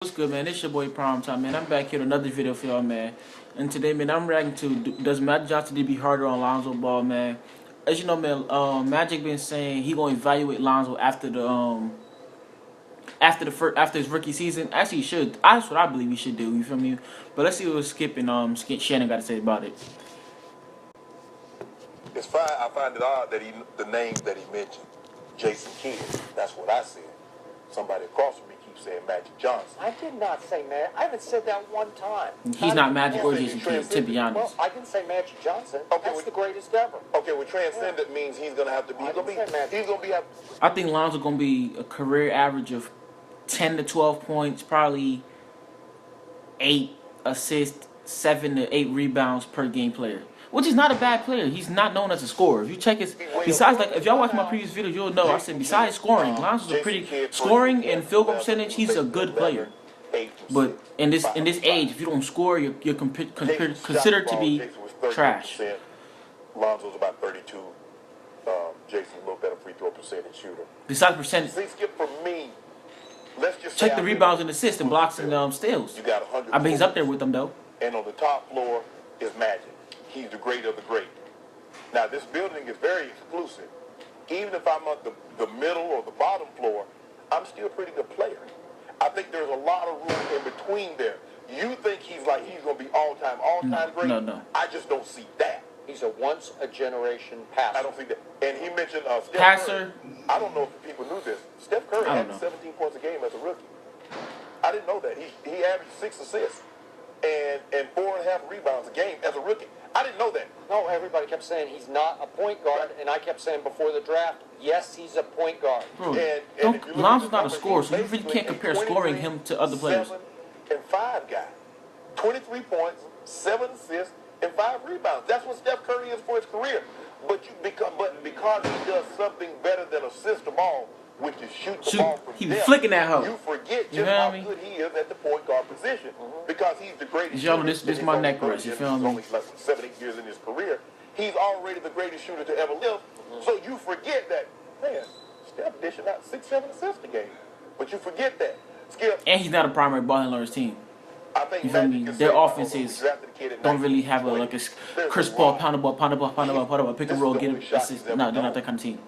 What's good, man? It's your boy Prime Time, man. I'm back here with another video for y'all, man. And today, man, I'm reacting to does Magic Johnson need to be harder on Lonzo Ball, man? As you know, man, Magic been saying he gonna evaluate Lonzo after his rookie season. Actually, he should. That's what I believe he should do. You feel me? But let's see what Skip and Shannon got to say about it. It's fine. I find it odd that the name that he mentioned, Jason Kidd. That's what I said. Somebody across from me keeps saying Magic Johnson. I did not say Magic. I haven't said that one time. He's not Magic or Jason Kidd, to be honest. Well, I didn't say Magic Johnson. Okay, that's the greatest ever. Okay, well, transcendent means he's gonna have to be. He's gonna be. I think Lonzo gonna be a career average of 10 to 12 points, probably 8 assists, 7 to 8 rebounds per game player. Which is not a bad player. He's not known as a scorer. If you check his, besides, like, if y'all watch my previous video, you'll know I said besides scoring, Lonzo's a pretty scoring and field goal percentage. He's a good player. But in this age, if you don't score, you're considered to be trash. Lonzo's about 32. Jason's a little better free throw percentage shooter. Besides percentage, Skip, for me, let's just check the rebounds and assists and blocks and steals. You got 100. I bet he's up there with them though. And on the top floor is Magic. He's the great of the great. Now, this building is very exclusive. Even if I'm on the middle or the bottom floor, I'm still a pretty good player. I think there's a lot of room in between there. You think he's going to be all-time great? No. I just don't see that. He's a once-a-generation passer. I don't see that. And he mentioned Steph Passer. Curry. I don't know if people knew this. Steph Curry had 17 points a game as a rookie. I didn't know that. He averaged 6 assists and 4.5 rebounds a game as a rookie. I didn't know that. No, everybody kept saying he's not a point guard, and I kept saying before the draft, yes, he's a point guard. Bro, Lonzo's not a scorer, so you really can't compare scoring him to other players. 7 and 5 guy. 23 points, 7 assists, and 5 rebounds. That's what Steph Curry is for his career. But because he does something better than assist the ball, which is shoot the ball from depth, flicking that hoe. you forget just how good he is at the point guard position. Because he's the greatest Y'all know shooter. this my neck rest, you feel He's me? only less than 7, 8 years in his career. He's already the greatest shooter to ever live. So you forget that, man, Steph dishing out 6, 7 assists a game. But you forget that. Skip. And he's not a primary ball handler on his team. I think you feel me? Their offenses don't really have a Chris Paul pound the ball, pick and roll, get an assist. No, they're not that kind of team.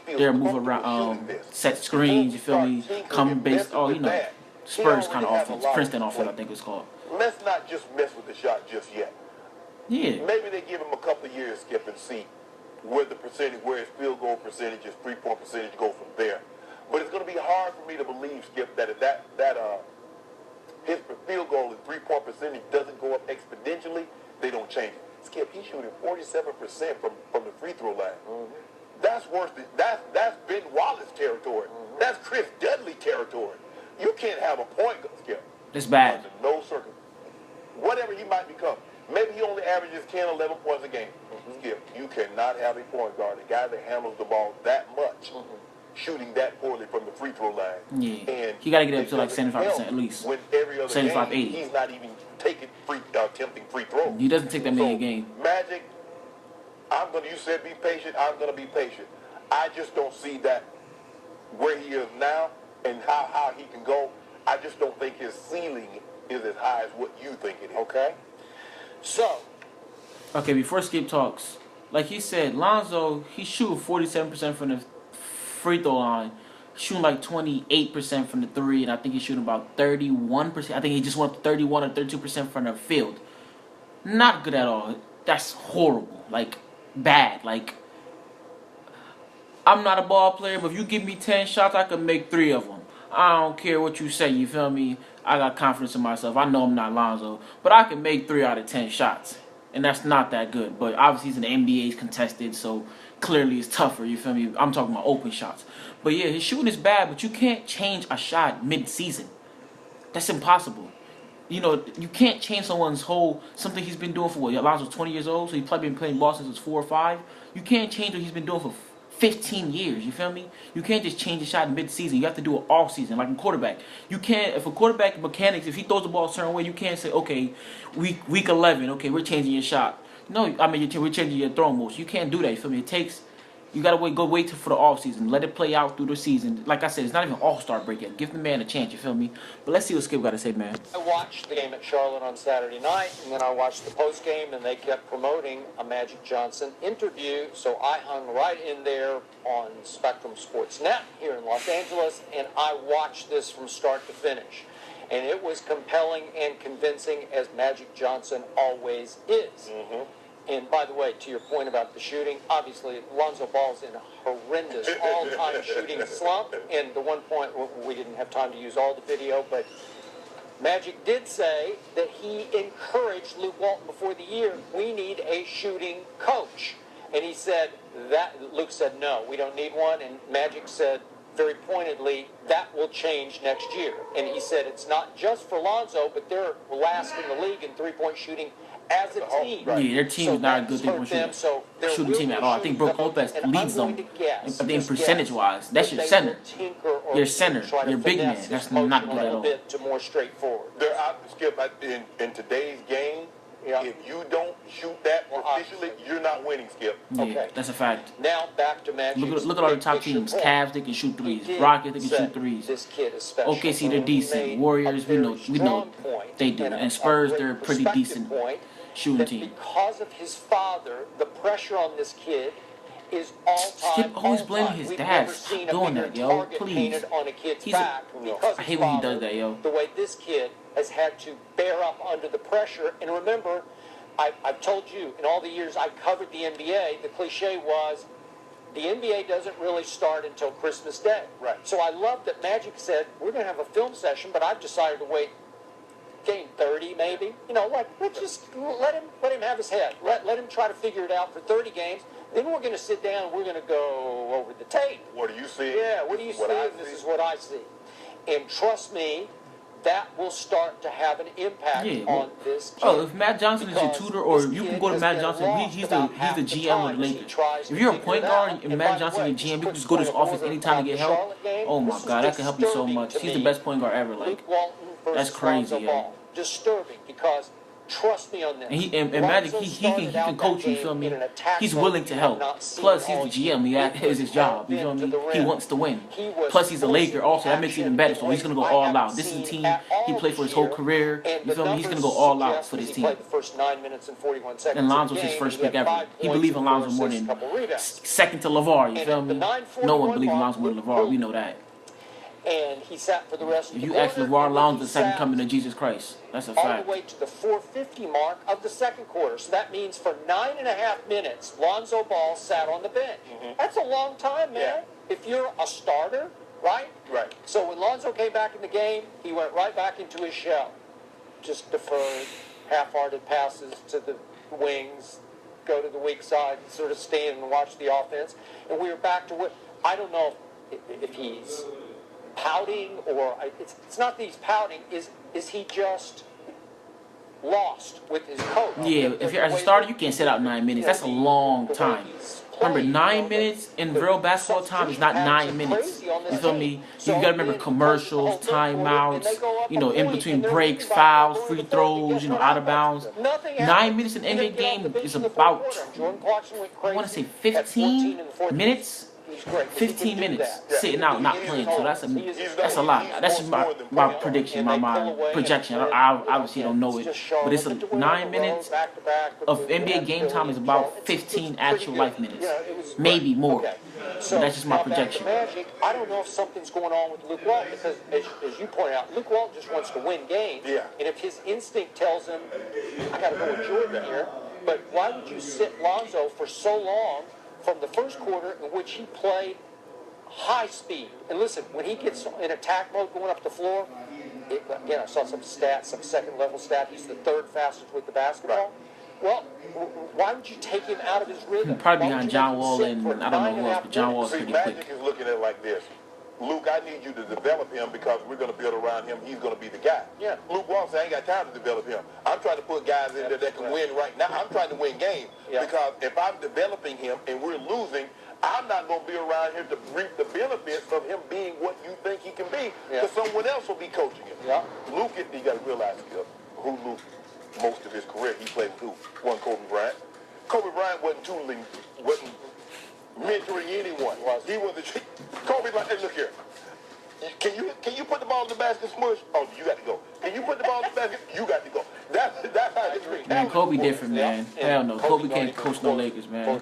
They're move around, set screens. You feel me? Come based, Spurs kind of offense, Princeton offense, I think it's called. Let's not just mess with the shot just yet. Yeah. Maybe they give him a couple of years, Skip, and see where his field goal percentage, his 3-point percentage go from there. But it's going to be hard for me to believe, Skip, that his field goal and 3-point percentage doesn't go up exponentially. They don't change it. Skip, he's shooting 47% from the free throw line. That's worse than that's Ben Wallace territory. That's Chris Dudley territory. You can't have a point guard, Skip. It's bad. Under no circumstance. Whatever he might become. Maybe he only averages 10, 11 points a game. Skip, you cannot have a point guard, a guy that handles the ball that much, shooting that poorly from the free throw line. Yeah. And he got to get up to like 75% at least. When every other 75, game, 80. he's not even attempting free throws. He doesn't take that many a game. Magic, you said be patient, I'm going to be patient. I just don't see that where he is now and how he can go. I just don't think his ceiling is as high as what you think it is. Okay? So. Okay, before Skip talks, like he said, Lonzo, he's shooting 47% from the free throw line, shooting like 28% from the 3, and I think he's shooting about 31%. I think he just went 31 or 32% from the field. Not good at all. That's horrible. Like, bad. Like, I'm not a ball player, but if you give me 10 shots, I can make 3 of them. I don't care what you say, you feel me? I got confidence in myself. I know I'm not Lonzo, but I can make 3 out of 10 shots. And that's not that good. But obviously he's in the NBA, he's contested, so clearly it's tougher, you feel me? I'm talking about open shots. But yeah, his shooting is bad, but you can't change a shot mid-season. That's impossible. You know, you can't change someone's something he's been doing for what? Lonzo's 20 years old, so he's probably been playing ball since he was 4 or 5. You can't change what he's been doing for 15 years, you feel me? You can't just change the shot in mid-season. You have to do it all season, like in quarterback. You can't, if a quarterback mechanics, if he throws the ball a certain way, you can't say, okay, week 11, okay, we're changing your shot. No, I mean, we're changing your throw motion. You can't do that, you feel me? You gotta wait for the off season. Let it play out through the season. Like I said, it's not even All-Star break yet. Give the man a chance. You feel me? But let's see what Skip got to say, man. I watched the game at Charlotte on Saturday night, and then I watched the post game, and they kept promoting a Magic Johnson interview. So I hung right in there on Spectrum Sports Net here in Los Angeles, and I watched this from start to finish. And it was compelling and convincing, as Magic Johnson always is. Mm-hmm. And by the way, to your point about the shooting, obviously Lonzo Ball's in a horrendous all-time shooting slump. And the one point, we didn't have time to use all the video, but Magic did say that he encouraged Luke Walton before the year, we need a shooting coach. And he said that, Luke said, no, we don't need one. And Magic said very pointedly, that will change next year. And he said it's not just for Lonzo, but they're last in the league in three-point shooting as a team. Right. Yeah, their team is not a good shooting team at all. I think Brook Lopez leads them in percentage-wise. That's your center. Your center. Your big man. That's not good at all. To more straightforward. They're out to Skip in today's game. Yeah. If you don't shoot that proficiently, you're not winning, Skip. Yeah, okay. That's a fact. Now back to Magic. Look at all the top teams. Cavs, they can shoot threes. Rockets, they can shoot threes. This kid is special. OKC, they're decent. Warriors, we know they do. And Spurs, they're pretty decent shooting team. Because of his father, the pressure on this kid is all-time. Skip always blaming his dad. Stop doing that, yo. Please. I hate when he does that, yo. The way this kid has had to bear up under the pressure. And remember, I've told you, in all the years I covered the NBA, the cliche was, the NBA doesn't really start until Christmas Day. Right. So I love that Magic said, we're going to have a film session, but I've decided to wait game 30 maybe. You know, like, let's just let him have his head. Let him try to figure it out for 30 games. Then we're going to sit down and we're going to go over the tape. What do you see? Yeah, what do you see? And this is what I see. And trust me, that will start to have an impact on this kid. Oh, if Matt Johnson is your tutor, or you can go to Matt Johnson, he's the GM of the Lakers. If you're a point guard and Matt Johnson is your GM, you can just go to his office anytime to get help. Oh my God, that can help you so much. He's the best point guard ever. Like, that's crazy, yo. Disturbing, because trust me on this. And Magic, he can coach you, feel me? He's willing to help. Plus, he's the GM. It's his job, you feel me? He wants to win. Plus, he's a Laker also. That makes it even better. So he's going to go all out. This is a team he played for his whole career. You feel me? He's going to go all out for this team. And Lonzo's his first pick ever. He believes in Lonzo more than second to LeVar, you feel me? No one believes in Lonzo more than LeVar. We know that. And he sat for the rest of the quarter. If you ask LeVar, Lonzo's the second coming to Jesus Christ. That's a fact. All the way to the 4:50 mark of the second quarter. So that means for 9.5 minutes, Lonzo Ball sat on the bench. Mm-hmm. That's a long time, man. Yeah. If you're a starter, right? Right. So when Lonzo came back in the game, he went right back into his shell. Just deferred, half-hearted passes to the wings, go to the weak side, and sort of stand and watch the offense. And we were back to what, I don't know if he's pouting, or it's not that he's pouting. Is he just lost with his coach? Yeah, if you're as a starter, you can't sit out 9 minutes. That's a long time. Remember, 9 minutes in real basketball time is not 9 minutes. You feel me? You gotta remember commercials, timeouts, you know, in between breaks, fouls, free throws, you know, out of bounds. 9 minutes in an NBA game is about, I want to say 15 minutes. 15 minutes sitting out, not playing. So that's a lot. That's just my prediction, my projection. I obviously don't know it, but it's 9 minutes of NBA game time is about 15 actual life minutes, maybe more. So that's just my projection. I don't know if something's going on with Luke Walton, because as you point out, Luke Walton just wants to win games. Yeah. And if his instinct tells him, I got to go with Jordan here, but why would you sit Lonzo for so long from the first quarter, in which he played high speed? And listen, when he gets in attack mode going up the floor, again, I saw some stats, some second-level stat, he's the third fastest with the basketball. Well, why would you take him out of his rhythm? Probably behind John Wall and I don't know who else, but John Wall's pretty quick. Magic is looking at it like this. Luke, I need you to develop him because we're going to build around him. He's going to be the guy. Yeah. Luke Walton said, I ain't got time to develop him. I'm trying to put guys in there that can win right now. I'm trying to win games. Yeah. Because if I'm developing him and we're losing, I'm not going to be around here to reap the benefits of him being what you think he can be, because someone else will be coaching him. Yeah. Luke, you got to realize who Luke, most of his career, he played with who? One, Kobe Bryant. Kobe Bryant wasn't mentoring anyone. He was the Kobe like, hey, look here. Can you put the ball in the basket, smush? Oh, you got to go. Can you put the ball in the basket? You got to go. That's how it's treated. Man, Kobe different, man. Hell no, Kobe can't coach no Lakers, man.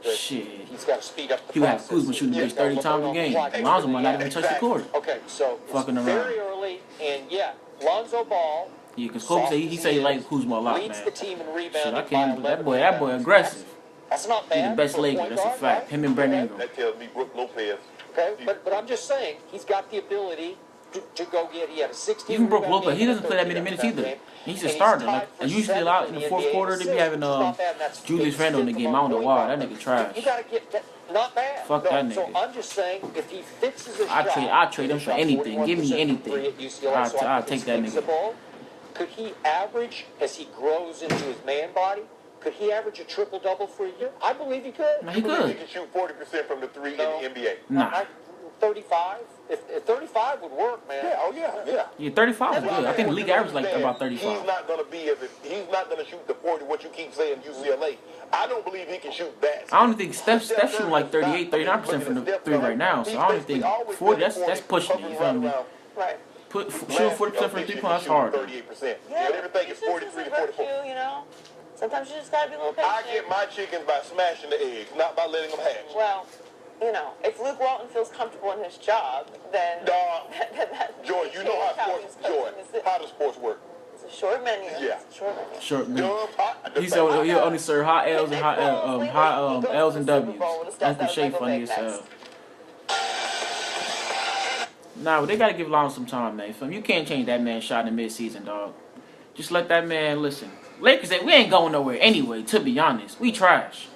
Shit. He's got to speed up the He had Kuzma shooting the bitch 30 times a game. Lonzo might not even touch the court. Okay, so fucking around. Very early, and yeah, Lonzo Ball. Yeah, because Kobe said he said he likes Kuzma a lot, man. Leads the team in rebounding. Shit, I can't. That boy aggressive. That's not bad. He's the best Laker. That's a fact. Him and Brandon Ingram. That tells me Brook Lopez. Okay, but I'm just saying he's got the ability to go get. He had a 16. Even Brook Lopez, he doesn't play that many minutes either. He's a starter. Like, and usually a lot in the fourth quarter they be having Julius Randle in the game. I don't know why. That nigga trash. You gotta get that. Not bad. Fuck that nigga. So I'm just saying, if he fixes his shot, I trade him for anything. Give me anything. I'll take that nigga. Could he average, as he grows into his man body, could he average a triple-double for a year? I believe he could. He could. He can shoot 40% from the three in the NBA. Nah. 35? If 35 would work, man. Yeah. Yeah, 35 is good. I think the league average like about 35. He's not gonna shoot the 40. What you keep saying, UCLA. I don't believe he can shoot that. I don't think Steph shooting like 38, 39% from the three right now. So I don't think 40. That's pushing it. You feel me? Right. Shooting 40% from the 3-point, that's hard. 38%. Yeah, everything is 43 to 44. You know, sometimes you just gotta be a little patient. I get my chickens by smashing the eggs, not by letting them hatch. Well, you know, if Luke Walton feels comfortable in his job, then Joy, you know how does sports work? It's a short menu. Yeah. It's a short menu. Short menu. He said he'll only serve hot L's and hot L's and W's. Uncle Shay funny as hell. Nah, but they gotta give Lonzo some time, man. You can't change that man's shot in the midseason, dog. Just let that man listen. Lakers, we ain't going nowhere anyway. To be honest, we trash.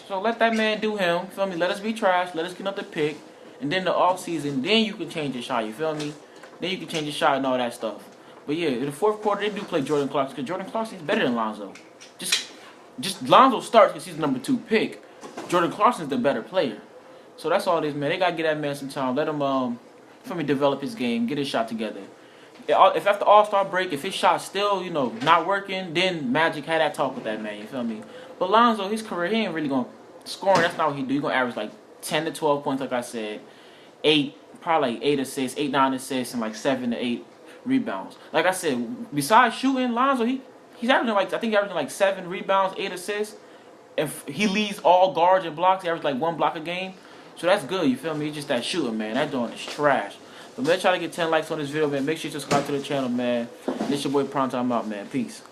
So let that man do him. Feel me? Let us be trash. Let us get up the pick, and then the off season, then you can change your shot. You feel me? Then you can change your shot and all that stuff. But yeah, in the fourth quarter they do play Jordan Clarkson because Jordan Clarkson's better than Lonzo. Just Lonzo starts because he's the number 2 pick. Jordan Clarkson's the better player. So that's all it is, man. They gotta give that man some time. Let him, develop his game, get his shot together. If after All-Star break, if his shot's still, not working, then Magic had that talk with that man. You feel me? But Lonzo, his career, he ain't really gonna scoring. That's not what he do. He gonna average like 10 to 12 points, like I said, 8 assists, 8, 9 assists, and like 7 to 8 rebounds. Like I said, besides shooting, Lonzo, he's averaging like 7 rebounds, 8 assists. If he leads all guards and blocks, he averages like 1 block a game. So that's good, you feel me? It's just that shooting, man. That doing is trash. But let's try to get 10 likes on this video, man. Make sure you subscribe to the channel, man. This your boy Primetime out, man. Peace.